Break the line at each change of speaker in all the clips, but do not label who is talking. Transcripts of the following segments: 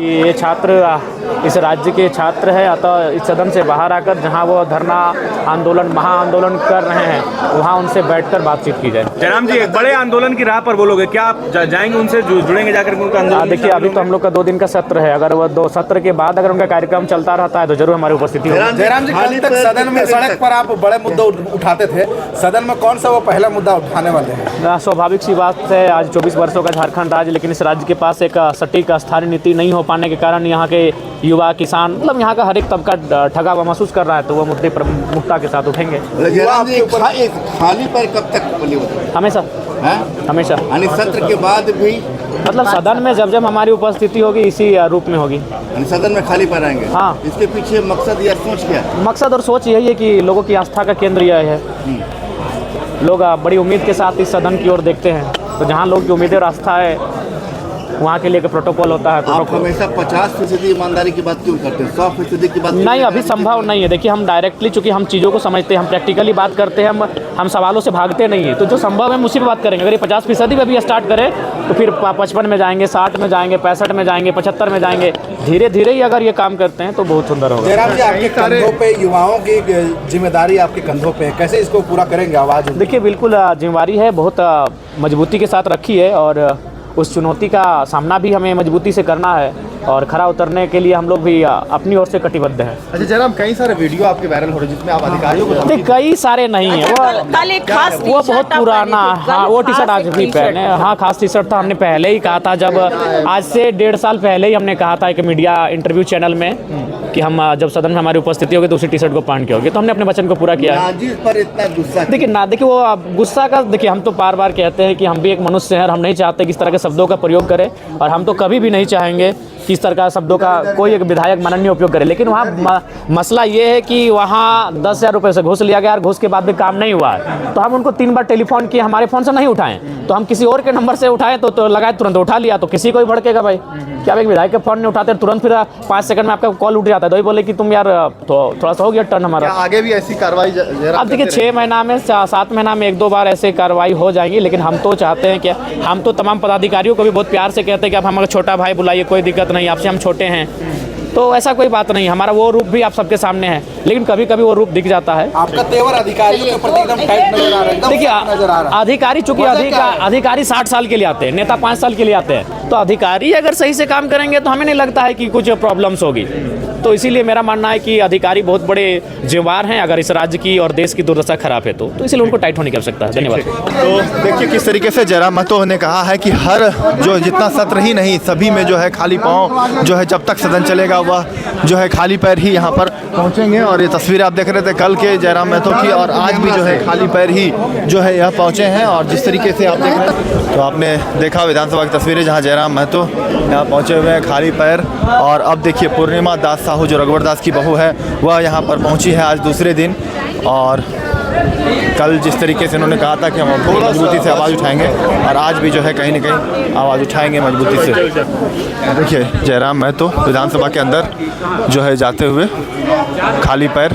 कि ये छात्र इस राज्य के छात्र हैं, अतः इस सदन से बाहर आकर जहां वो धरना आंदोलन महाआंदोलन कर रहे हैं वहां उनसे बैठकर बातचीत की जाए।
जयराम जी, एक बड़े आंदोलन की राह पर बोलोगे क्या? आप जाएंगे उनसे, जुड़ेंगे जाकर उनका आंदोलन?
देखिए, अभी तो हम लोग का 2 दिन का सत्र है, अगर वो 2 सत्र के बाद अगर उनका कार्यक्रम चलता रहता है तो जरूर हमारी उपस्थिति होगी।
जयराम जी, कल तक सदन में सड़क पर आप बड़े मुद्दे उठाते थे, सदन में कौन सा वो पहला मुद्दा उठाने वाले हैं?
स्वाभाविक सी बात है, आज 24 वर्षों का झारखंड राज्य, लेकिन इस राज्य के पास एक सटीक स्थानीय नीति नहीं हो पाने के कारण यहाँ के युवा, किसान, मतलब यहाँ का हर एक तबका ठगा हुआ महसूस कर रहा है, तो वो मुद्दे प्रमुखता के साथ उठेंगे।
खाली पर कब तक बनी होती?
हमेशा हमेशा
यानी सत्र के बाद भी,
मतलब सदन में जब जब हमारी उपस्थिति होगी इसी रूप में होगी।
सदन में खाली पर आएंगे।
हाँ,
इसके पीछे मकसद या सोच क्या है?
मकसद और सोच यही है कि लोगों की आस्था का केंद्र यह है। लोग बड़ी उम्मीद के साथ इस सदन की ओर देखते हैं, तो जहाँ लोग की उम्मीदें और आस्था है वहाँ के लिए प्रोटोकॉल होता है।
आप हमेशा 50% ईमानदारी की बात क्यों करते हैं? 100% की बात
नहीं, अभी संभव नहीं है। देखिए, हम डायरेक्टली, चूंकि हम चीज़ों को समझते हैं, हम प्रैक्टिकली बात करते हैं, हम सवालों से भागते नहीं हैं, तो जो संभव है हम उसी पर बात करेंगे। अगर ये 50% भी अभी स्टार्ट करें तो फिर 55 में जाएंगे, 60 में जाएंगे, 65 में जाएंगे, 75 में जाएंगे। धीरे धीरे ही अगर ये काम करते हैं तो बहुत सुंदर होगा।
जयराम जी, आपके कंधों पे युवाओं की जिम्मेदारी आपके कंधों पे है, कैसे इसको पूरा करेंगे? आवाज़
देखिए, बिल्कुल जिम्मेदारी है, बहुत मजबूती के साथ रखी है, और उस चुनौती का सामना भी हमें मजबूती से करना है, और खरा उतरने के लिए हम लोग भी अपनी ओर से कटिबद्ध हैं।
अच्छा जयराम, कई सारे वीडियो आपके वायरल हो रहे हैं जिसमें आप अधिकारियों को
कई सारे नहीं है, वो बहुत पुराना। हाँ, वो टी शर्ट आज भी पहने। हाँ, खास टी शर्ट था, हमने पहले ही कहा था, जब आज से 1.5 साल पहले ही हमने कहा था एक मीडिया इंटरव्यू चैनल में कि हम जब सदन में हमारी उपस्थिति होगी तो उसी टी शर्ट को पहन के होगी, तो हमने अपने वचन को पूरा किया है।
पर इतना गुस्सा
देखिए वो गुस्सा का, देखिए हम तो बार बार कहते हैं कि हम भी एक मनुष्य हैं और हम नहीं चाहते कि इस तरह के शब्दों का प्रयोग करें, और हम तो कभी भी नहीं चाहेंगे कि इस तरह का शब्दों का कोई एक विधायक माननीय उपयोग करे। लेकिन वहाँ मसला ये है कि वहाँ 10,000 रुपये से घूस लिया गया और घूस के बाद भी काम नहीं हुआ है, तो हम उनको 3 बार टेलीफोन किए, हमारे फ़ोन से नहीं उठाएं, तो हम किसी और के नंबर से उठाएं तो लगाए, तुरंत उठा लिया, तो किसी को ही भड़केगा भाई। क्या एक विधायक के फ़ोन नहीं उठाते, तुरंत फिर 5 सेकंड में आपका कॉल उठ जाता है, तो ही बोले कि तुम यार तो थोड़ा सा हो गया टर्न हमारा।
आगे भी ऐसी कार्रवाई?
अब देखिए, 6 महीना में 7 महीना में 1-2 बार ऐसे कार्रवाई हो जाएंगी, लेकिन हम तो चाहते हैं कि हम तो तमाम पदाधिकारियों को भी बहुत प्यार से कहते हैं कि आप हमारा छोटा भाई बुलाइए, कोई दिक्कत नहीं, आपसे हम छोटे हैं, तो ऐसा कोई बात नहीं। हमारा वो रूप भी आप सबके सामने है, लेकिन कभी कभी वो रूप दिख जाता है।
आपका तेवर अधिकारियों के प्रति एकदम टाइट नजर आ रहा है।
देखिए, अधिकारी चूंकि अधिकारी 60 साल के लिए आते हैं, नेता 5 साल के लिए आते हैं, तो अधिकारी अगर सही से काम करेंगे तो हमें नहीं लगता है कि कुछ प्रॉब्लम्स होगी। तो इसीलिए मेरा मानना है कि अधिकारी बहुत बड़े जिम्मेवार हैं, अगर इस राज्य की और देश की दुर्दशा खराब है तो इसलिए उनको टाइट होने की आवश्यकता है। धन्यवाद।
तो देखिए किस तरीके से जयराम महतो ने कहा है कि हर जो जितना सत्र ही नहीं, सभी में जो है खाली पाँव जो है जब तक सदन चलेगा वह जो है खाली पैर ही यहाँ पर पहुँचेंगे। और ये तस्वीरें आप देख रहे थे कल के जयराम महतो की, और आज भी जो है खाली पैर ही जो है यह पहुँचे हैं। और जिस तरीके से आप देख रहे हैं, तो आपने देखा विधानसभा की तस्वीरें जहाँ जयराम महतो यहाँ पहुँचे हुए हैं खाली पैर। और अब देखिए पूर्णिमा दास साहू जो रघुवर दास की बहू है वह यहाँ पर पहुँची है आज दूसरे दिन, और कल जिस तरीके से उन्होंने कहा था कि हम मजबूती से आवाज़ उठाएंगे, और आज भी जो है कहीं न कहीं आवाज़ उठाएंगे मजबूती से। देखिए जयराम महतो विधानसभा के अंदर जो है जाते हुए खाली पैर।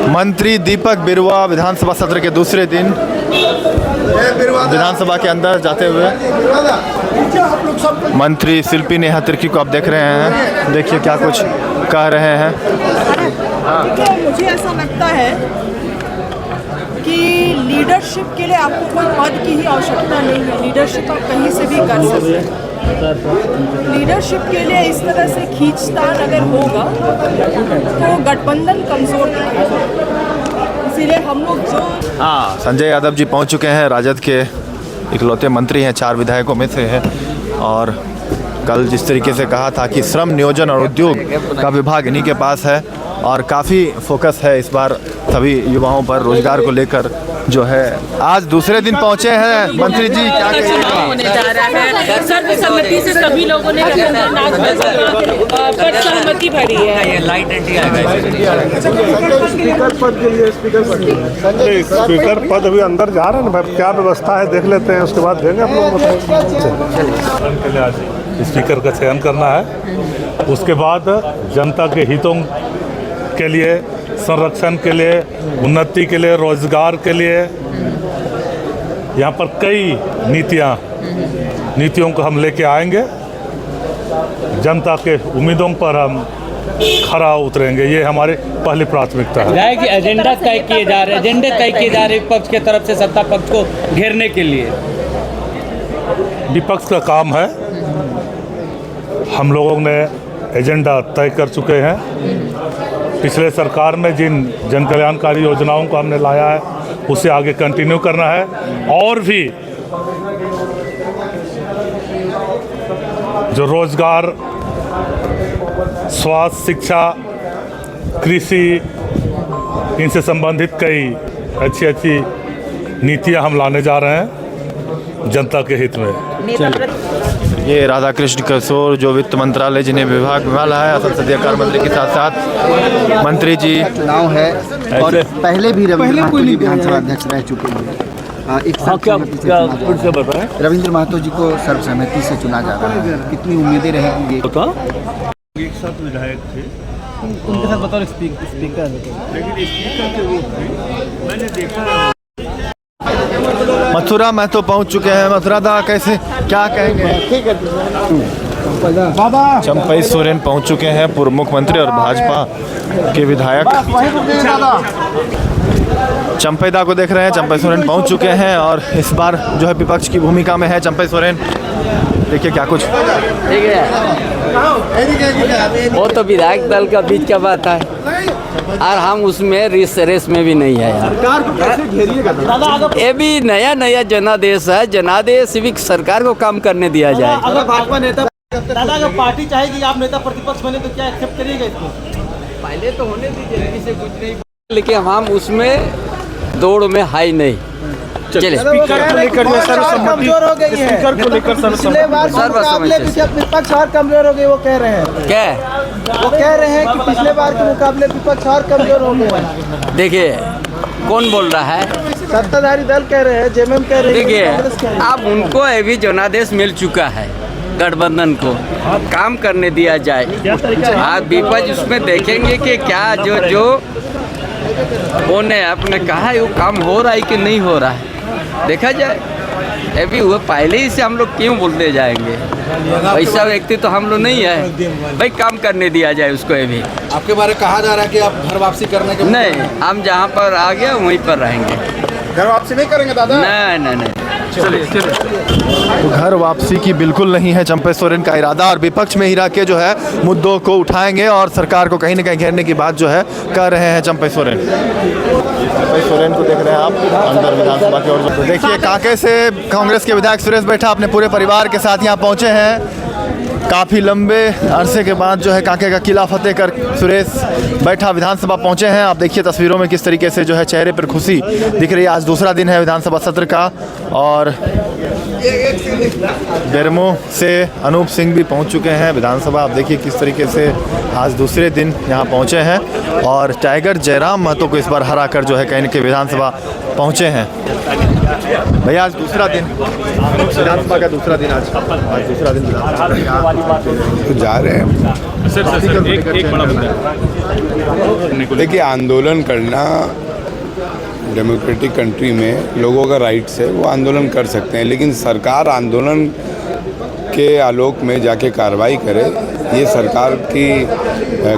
मंत्री दीपक बिरुआ विधानसभा सत्र के दूसरे दिन विधानसभा के अंदर जाते हुए, मंत्री शिल्पी नेहा तिर्की को आप देख रहे हैं, देखिए क्या कुछ कह रहे हैं।
मुझे ऐसा लगता है कि लीडरशिप के लिए आपको कोई पद की ही आवश्यकता नहीं है, लीडरशिप आप कहीं से भी कर सकते हैं। लीडरशिप के लिए इस तरह से खींचतान अगर होगा तो गठबंधन कमजोर दिखेगा, इसीलिए हम लोग जो
संजय यादव जी पहुंच चुके हैं, राजद के इकलौते मंत्री हैं, 4 विधायकों में से हैं। और कल जिस तरीके से कहा था कि श्रम नियोजन और उद्योग का विभाग इन्हीं के पास है, और काफ़ी फोकस है इस बार सभी युवाओं पर रोजगार को लेकर जो है। आज दूसरे दिन पहुंचे हैं मंत्री जी, क्या
होने जा रहा है? सर्वसम्मति से सभी लोगों ने सहमति भरी है। ये लाइट एंटी आएगा
स्पीकर पद अभी अंदर जा रहे हैं ना, क्या व्यवस्था है देख लेते हैं, उसके बाद देंगे आप लोग।
स्पीकर का चयन करना है, उसके बाद जनता के हितों के लिए, संरक्षण के लिए, उन्नति के लिए, रोजगार के लिए यहाँ पर कई नीतियों को हम लेके आएंगे, जनता के उम्मीदों पर हम खरा उतरेंगे। ये हमारी पहली प्राथमिकता है।
कि एजेंडा तय किए जा रहे विपक्ष की तरफ से सत्ता पक्ष को घेरने के लिए।
विपक्ष का काम है, हम लोगों ने एजेंडा तय कर चुके हैं। पिछले सरकार में जिन जन कल्याणकारी योजनाओं को हमने लाया है उसे आगे कंटिन्यू करना है, और भी जो रोजगार, स्वास्थ्य, शिक्षा, कृषि, इनसे संबंधित कई अच्छी नीतियां हम लाने जा रहे हैं जनता के हित में।
ये राधा कृष्ण किशोर जो वित्त मंत्रालय जिन्हें विभाग संभाला है, संसदीय कार्य मंत्री के साथ साथ मंत्री जी।
चुनाव है और पहले भी रविंद्र महतो जी विधानसभा अध्यक्ष रह चुके हैं। एक रविंद्र महतो जी को सर्वसम्मति से चुना जा रहा है, कितनी उम्मीदें रहेंगी?
एक साथ विधायक थे,
उनके साथ बताओ स्पीकर,
लेकिन स्पीकर के रूप में मैंने देखा।
मथुरा महतो पहुंच चुके हैं। मथुरा दा कैसे क्या कहेंगे? चंपई सोरेन पहुंच चुके हैं, पूर्व मुख्यमंत्री और भाजपा के विधायक। चंपई दा को देख रहे हैं, चंपई सोरेन पहुंच चुके हैं और इस बार जो है विपक्ष की भूमिका में है चंपई सोरेन। देखिए क्या कुछ।
ठीक है, वो तो विधायक दल का बीच का बात है और हम उसमें रेस में भी नहीं है यार। ये भी नया जनादेश है, जनादेश सिविक सरकार को काम करने दिया जाए। अगर भाजपा नेता दादा अगर पार्टी चाहेगी आप नेता प्रतिपक्ष बने तो क्या एक्सेप्ट करिएगा इसको? पहले तो होने दीजिए, किसी कुछ नहीं, लेकिन हम उसमें दौड़ में हाई नहीं। चलिए,
स्पीकर को लेकर कमजोर हो गई है, स्पीकर को लेकर पिछले बार के विपक्ष और कमजोर हो गई, वो कह रहे हैं।
क्या
वो कह रहे हैं कि पिछले बार के मुकाबले विपक्ष और कमजोर हो गए।
देखिए, कौन बोल रहा है?
सत्ताधारी दल कह रहे हैं, जेएमएम कह रहे हैं।
देखिए, अब उनको अभी जनादेश मिल चुका है, गठबंधन को काम करने दिया जाए। आज विपक्ष उसमें देखेंगे कि क्या जो उन्हें आपने कहा है वो काम हो रहा है कि नहीं हो रहा है, देखा जाए। अभी वो पहले ही से हम लोग क्यों बोलते जाएंगे? ऐसा व्यक्ति तो हम लोग नहीं है भाई, काम करने दिया जाए उसको। अभी
आपके बारे में कहा जा रहा है कि आप घर वापसी करने के
नहीं, हम जहाँ पर आ गए वहीं पर रहेंगे।
घर वापसी नहीं करेंगे दादा?
नहीं।
तो घर वापसी की बिल्कुल नहीं है चंपई सोरेन का इरादा, और विपक्ष में ही रह के जो है मुद्दों को उठाएंगे और सरकार को कहीं न कहीं घेरने की बात जो है कर रहे हैं चंपई सोरेन। चंपई सोरेन को देख रहे हैं आप अंदर विधानसभा की ओर। तो देखिए, कांके से कांग्रेस के विधायक सुरेश बैठा अपने पूरे परिवार के साथ यहाँ पहुँचे हैं। काफ़ी लंबे अरसे के बाद जो है कांके का किला फतेह कर सुरेश बैठा विधानसभा पहुंचे हैं। आप देखिए तस्वीरों में किस तरीके से जो है चेहरे पर खुशी दिख रही है। आज दूसरा दिन है विधानसभा सत्र का और बेरमो से अनूप सिंह भी पहुंच चुके हैं विधानसभा। आप देखिए किस तरीके से आज दूसरे दिन यहां पहुंचे हैं और टाइगर जयराम महतो को इस बार हरा कर जो है कहीं न कहीं विधानसभा पहुंचे हैं। भैया आज दूसरा दिन विधानसभा का दूसरा दिन, आज दूसरा दिन तो जा रहे हैं।
सर, एक बड़ा मुद्दा
देखिए, आंदोलन करना डेमोक्रेटिक कंट्री में लोगों का राइट्स है, वो आंदोलन कर सकते हैं, लेकिन सरकार आंदोलन के आलोक में जाके कार्रवाई करे, ये सरकार की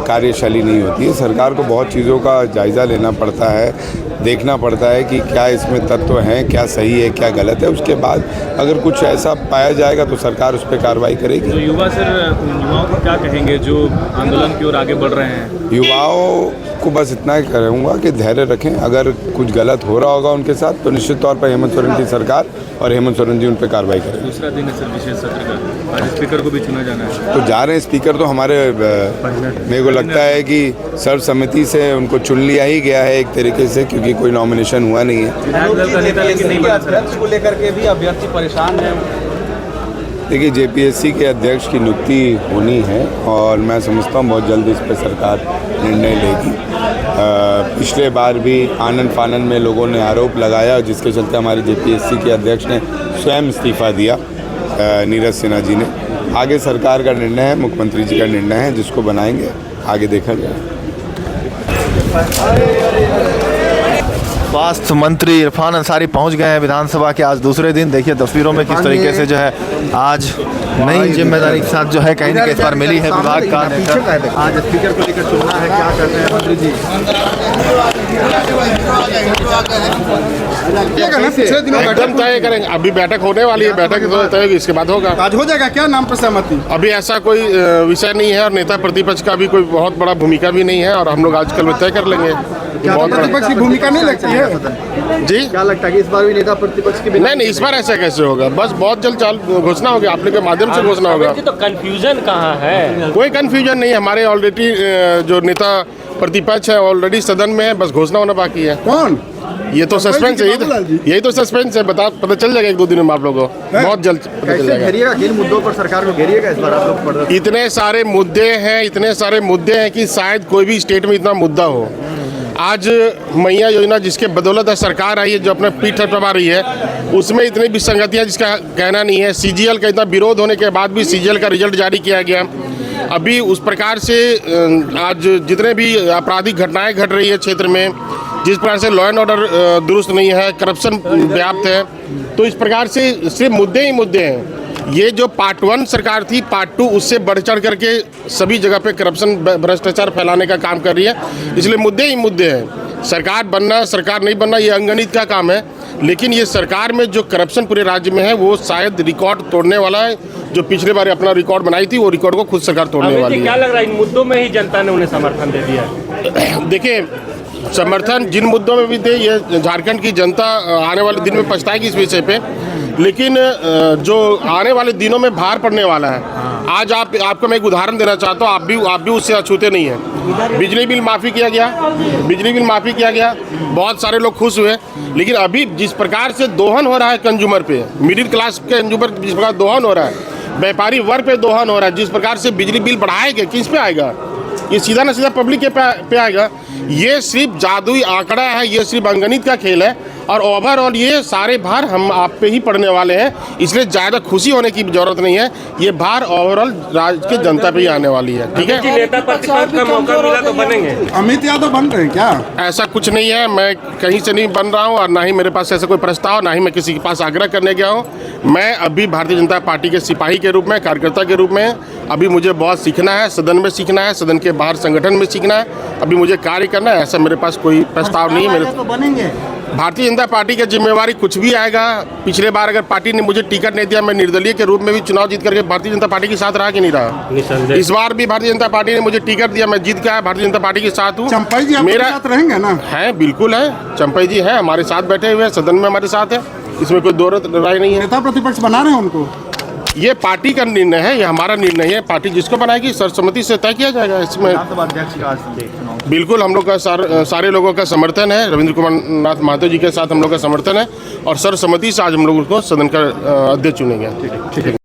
कार्यशैली नहीं होती है। सरकार को बहुत चीज़ों का जायज़ा लेना पड़ता है, देखना पड़ता है कि क्या इसमें तत्व हैं, क्या सही है, क्या गलत है। उसके बाद अगर कुछ ऐसा पाया जाएगा तो सरकार उस पर कार्रवाई करेगी।
तो युवाओं को क्या कहेंगे जो आंदोलन की ओर आगे बढ़ रहे हैं?
युवाओं को बस इतना ही कहूँगा कि धैर्य रखें। अगर कुछ गलत हो रहा होगा उनके साथ तो निश्चित तौर पर हेमंत सोरेन की सरकार और हेमंत सोरेन जी उन पर कार्रवाई करें।
दूसरा दिन है सर विशेष सत्र का, आज स्पीकर को भी चुना जाना है।
तो जा रहे हैं स्पीकर, तो हमारे मेरे को लगता है कि सर्वसम्मति से उनको चुन लिया ही गया है एक तरीके से, क्योंकि कोई नॉमिनेशन हुआ नहीं है।
विधायक दल का नेता लेकिन नहीं बना सर।
को लेकर के भी अभ्यर्थी परेशान है।
देखिए, जेपीएससी के अध्यक्ष की नियुक्ति होनी है और मैं समझता हूँ बहुत जल्द इस पर सरकार निर्णय लेगी। पिछले बार भी आनन फानन में लोगों ने आरोप लगाया, जिसके चलते हमारे जेपीएससी के अध्यक्ष ने स्वयं इस्तीफा दिया, नीरज सिन्हा जी ने। आगे सरकार का निर्णय है, मुख्यमंत्री जी का निर्णय है, जिसको बनाएंगे आगे देखा जाए।
स्वास्थ्य मंत्री इरफान अंसारी पहुंच गए हैं विधानसभा के आज दूसरे दिन। देखिए तस्वीरों में किस तरीके से जो है आज नई जिम्मेदारी के साथ जो है कहीं ना कहीं इस बार मिली है विभाग का। आज स्पीकर को लेकर चुनना है, क्या कहते हैं मंत्री जी?
एकदम तय करेंगे, अभी बैठक होने वाली है, बैठक तय होगी, इसके बाद होगा।
आज हो जाएगा क्या नाम पर सहमति?
अभी ऐसा कोई विषय नहीं है और नेता प्रतिपक्ष का भी कोई बहुत बड़ा भूमिका भी नहीं है और हम लोग आजकल में तय कर लेंगे।
बहुत प्रतिपक्ष की भूमिका नहीं लगती है
जी?
क्या लगता है कि इस बार भी नेता प्रतिपक्ष की
नहीं, इस बार ऐसा कैसे होगा? बस बहुत जल्द घोषणा होगी, आप लोग के माध्यम से घोषणा होगा।
तो कंफ्यूजन कहाँ है?
कोई कंफ्यूजन नहीं है, हमारे ऑलरेडी जो नेता प्रतिपक्ष है ऑलरेडी सदन में है, बस घोषणा होना बाकी है।
कौन?
ये तो सस्पेंस है, यही तो सस्पेंस है, पता चल जाएगा 1-2 दिन में आप लोगों को, बहुत जल्द पता चल जाएगा।
घेरिएगा किन मुद्दों पर सरकार को घेरिएगा इस बार आप लोग?
इतने सारे मुद्दे हैं कि शायद कोई भी स्टेट में इतना मुद्दा हो। आज मैया योजना जिसके बदौलत सरकार आई है, जो अपने पीठ थपथपा रही है, उसमें इतनी विसंगतियाँ जिसका कहना नहीं है। सीजीएल का इतना विरोध होने के बाद भी सीजीएल का रिजल्ट जारी किया गया। अभी उस प्रकार से आज जितने भी आपराधिक घटनाएं घट रही है क्षेत्र में, जिस प्रकार से लॉ एंड ऑर्डर दुरुस्त नहीं है, करप्शन व्याप्त है, तो इस प्रकार से सिर्फ मुद्दे ही मुद्दे हैं। ये जो पार्ट 1 सरकार थी, पार्ट 2 उससे बढ़ चढ़ करके सभी जगह पे करप्शन भ्रष्टाचार फैलाने का काम कर रही है। इसलिए मुद्दे ही मुद्दे हैं। सरकार बनना सरकार नहीं बनना ये अंगणित का काम है, लेकिन ये सरकार में जो करप्शन पूरे राज्य में है वो शायद रिकॉर्ड तोड़ने वाला है। जो पिछले बार अपना रिकॉर्ड बनाई थी वो रिकॉर्ड को खुद सरकार तोड़ने वाली है।
क्या लग रहा है इन मुद्दों में ही जनता ने उन्हें समर्थन दे दिया?
देखिए, समर्थन जिन मुद्दों में भी दे, ये झारखंड की जनता आने वाले दिन में पछताएगी इस विषय पे, लेकिन जो आने वाले दिनों में भार पड़ने वाला है। आज आपको मैं एक उदाहरण देना चाहता हूँ, आप भी उससे अछूते नहीं हैं। बिजली बिल माफ़ी किया गया, बहुत सारे लोग खुश हुए, लेकिन अभी जिस प्रकार से दोहन हो रहा है कंज्यूमर पे, मिडिल क्लास के कंज्यूमर जिस प्रकार दोहन हो रहा है, व्यापारी वर्ग पे दोहन हो रहा है, जिस प्रकार से बिजली बिल बढ़ाएगा, किस पे आएगा? ये सीधा ना सीधा पब्लिक के पे आएगा। ये सिर्फ जादुई आंकड़ा है, ये सिर्फ अंगणित का खेल है और ओवरऑल ये सारे भार हम आप पे ही पड़ने वाले हैं। इसलिए ज़्यादा खुशी होने की जरूरत नहीं है, ये भार ओवरऑल राज्य के जनता पे ही आने वाली है। ठीक है,
नेता प्रतिपक्ष का मौका मिला तो बनेंगे।
अमित यादव बन रहे हैं क्या?
ऐसा कुछ नहीं है, मैं कहीं से नहीं बन रहा हूँ और ना ही मेरे पास ऐसा कोई प्रस्ताव, ना ही मैं किसी के पास आग्रह करने गया हूँ। मैं अभी भारतीय जनता पार्टी के सिपाही के रूप में, कार्यकर्ता के रूप में, अभी मुझे बहुत सीखना है, सदन में सीखना है, सदन के बाहर संगठन में सीखना है, अभी मुझे कार्य करना है। ऐसा मेरे पास कोई प्रस्ताव नहीं है। मेरे
तो बनेंगे।
भारतीय जनता पार्टी की जिम्मेवारी कुछ भी आएगा। पिछले बार अगर पार्टी ने मुझे टिकट नहीं दिया, मैं निर्दलीय के रूप में भी चुनाव जीत करके भारतीय जनता पार्टी के साथ रहा कि नहीं रहा? इस बार भी भारतीय जनता पार्टी ने मुझे टिकट दिया, मैं जीत के आया, भारतीय जनता पार्टी के साथ हूँ।
चंपाई जी मेरा साथ रहेंगे ना?
है, बिल्कुल है। चंपाई जी है, हमारे साथ बैठे हुए हैं, सदन में हमारे साथ है, इसमें कोई दो राय नहीं है।
नेता प्रतिपक्ष बना रहे हैं उनको?
ये पार्टी का निर्णय है, ये हमारा निर्णय है। पार्टी जिसको बनाएगी सर्वसम्मति से तय किया जाएगा। इसमें बिल्कुल हम लोग का सारे लोगों का समर्थन है। रविंद्र कुमार नाथ महतो जी के साथ हम लोग का समर्थन है और सर्वसम्मति से आज हम लोग उसको सदन का अध्यक्ष चुनेंगे। ठीक है।